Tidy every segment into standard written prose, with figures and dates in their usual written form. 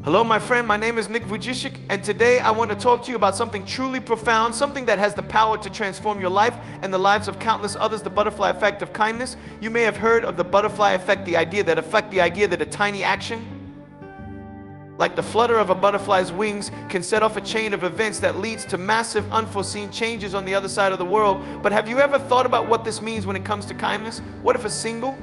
Hello, my friend. My name is Nick Vujicic, and today I want to talk to you about something truly profound, something that has the power to transform your life and the lives of countless others, the butterfly effect of kindness. You may have heard of the butterfly effect, the idea that a tiny action, like the flutter of a butterfly's wings, can set off a chain of events that leads to massive, unforeseen changes on the other side of the world. But have you ever thought about what this means when it comes to kindness? What if a single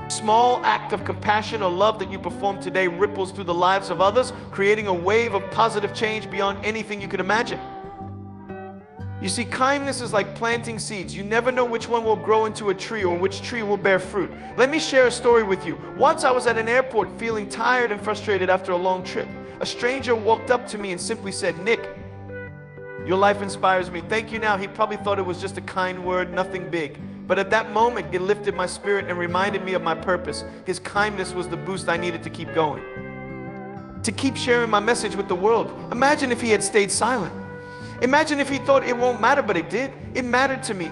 small act of compassion or love that you perform today ripples through the lives of others, creating a wave of positive change beyond anything you could imagine? You see, kindness is like planting seeds. You never know which one will grow into a tree or which tree will bear fruit. Let me share a story with you. Once I was at an airport feeling tired and frustrated after a long trip. A stranger walked up to me and simply said, "Nick, your life inspires me." Thank you. Now, he probably thought it was just a kind word, nothing big. But at that moment, it lifted my spirit and reminded me of my purpose. His kindness was the boost I needed to keep going, to keep sharing my message with the world. Imagine if he had stayed silent. Imagine if he thought it won't matter, but it did. It mattered to me.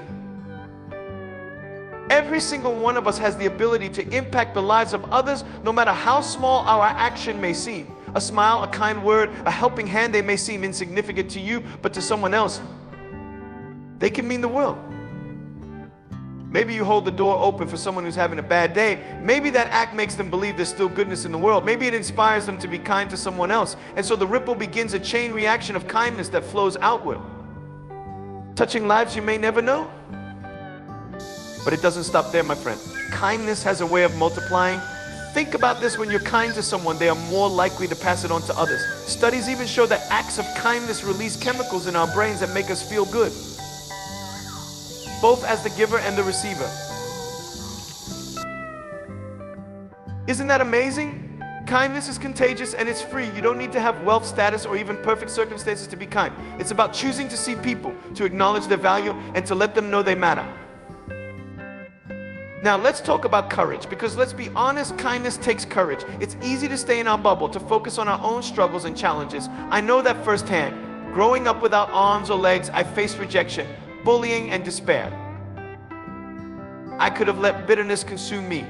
Every single one of us has the ability to impact the lives of others, no matter how small our action may seem. A smile, a kind word, a helping hand, they may seem insignificant to you, but to someone else, they can mean the world. Maybe you hold the door open for someone who's having a bad day. Maybe that act makes them believe there's still goodness in the world. Maybe it inspires them to be kind to someone else. And so the ripple begins a chain reaction of kindness that flows outward, touching lives you may never know. But it doesn't stop there, my friend. Kindness has a way of multiplying. Think about this: when you're kind to someone, they are more likely to pass it on to others. Studies even show that acts of kindness release chemicals in our brains that make us feel good, both as the giver and the receiver. Isn't that amazing? Kindness is contagious and it's free. You don't need to have wealth, status, or even perfect circumstances to be kind. It's about choosing to see people, to acknowledge their value, and to let them know they matter. Now let's talk about courage, because let's be honest, kindness takes courage. It's easy to stay in our bubble, to focus on our own struggles and challenges. I know that firsthand. Growing up without arms or legs, I faced rejection, bullying, and despair. I could have let bitterness consume me.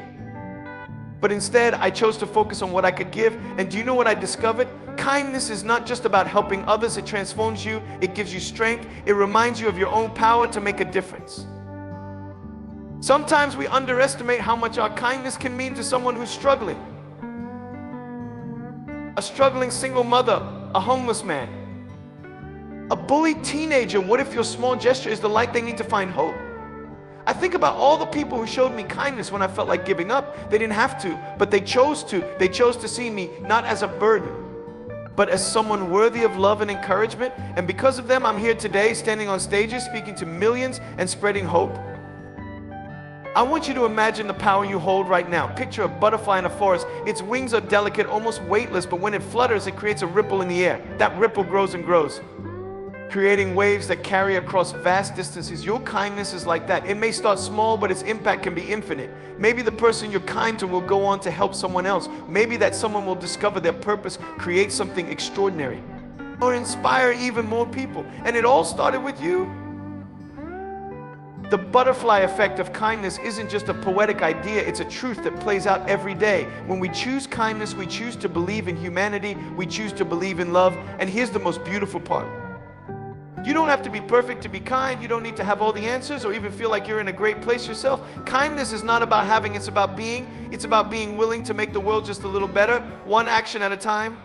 But instead, I chose to focus on what I could give. And do you know what I discovered? Kindness is not just about helping others. It transforms you. It gives you strength. It reminds you of your own power to make a difference. Sometimes we underestimate how much our kindness can mean to someone who's struggling. A struggling single mother, a homeless man, a bullied teenager. What if your small gesture is the light they need to find hope? I think about all the people who showed me kindness when I felt like giving up. They didn't have to, but they chose to. They chose to see me not as a burden, but as someone worthy of love and encouragement. And because of them, I'm here today, standing on stages, speaking to millions and spreading hope. I want you to imagine the power you hold right now. Picture a butterfly in a forest. Its wings are delicate, almost weightless, but when it flutters, it creates a ripple in the air. That ripple grows and grows, creating waves that carry across vast distances. Your kindness is like that. It may start small, but its impact can be infinite. Maybe the person you're kind to will go on to help someone else. Maybe that someone will discover their purpose, create something extraordinary, or inspire even more people. And it all started with you. The butterfly effect of kindness isn't just a poetic idea, it's a truth that plays out every day. When we choose kindness, we choose to believe in humanity, we choose to believe in love. And here's the most beautiful part. You don't have to be perfect to be kind. You don't need to have all the answers or even feel like you're in a great place yourself. Kindness is not about having, it's about being. It's about being willing to make the world just a little better, one action at a time.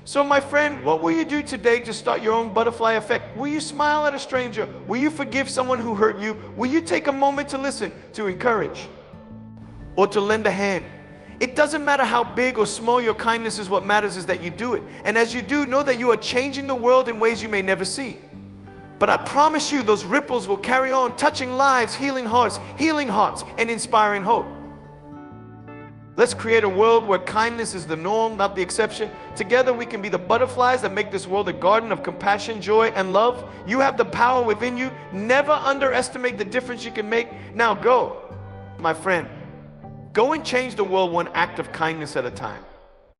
So my friend, what will you do today to start your own butterfly effect? Will you smile at a stranger? Will you forgive someone who hurt you? Will you take a moment to listen, to encourage, or to lend a hand? It doesn't matter how big or small your kindness is. What matters is that you do it. And as you do, know that you are changing the world in ways you may never see. But I promise you, those ripples will carry on, touching lives, healing hearts, and inspiring hope. Let's create a world where kindness is the norm, not the exception. Together we can be the butterflies that make this world a garden of compassion, joy, and love. You have the power within you. Never underestimate the difference you can make. Now go, my friend. Go and change the world one act of kindness at a time.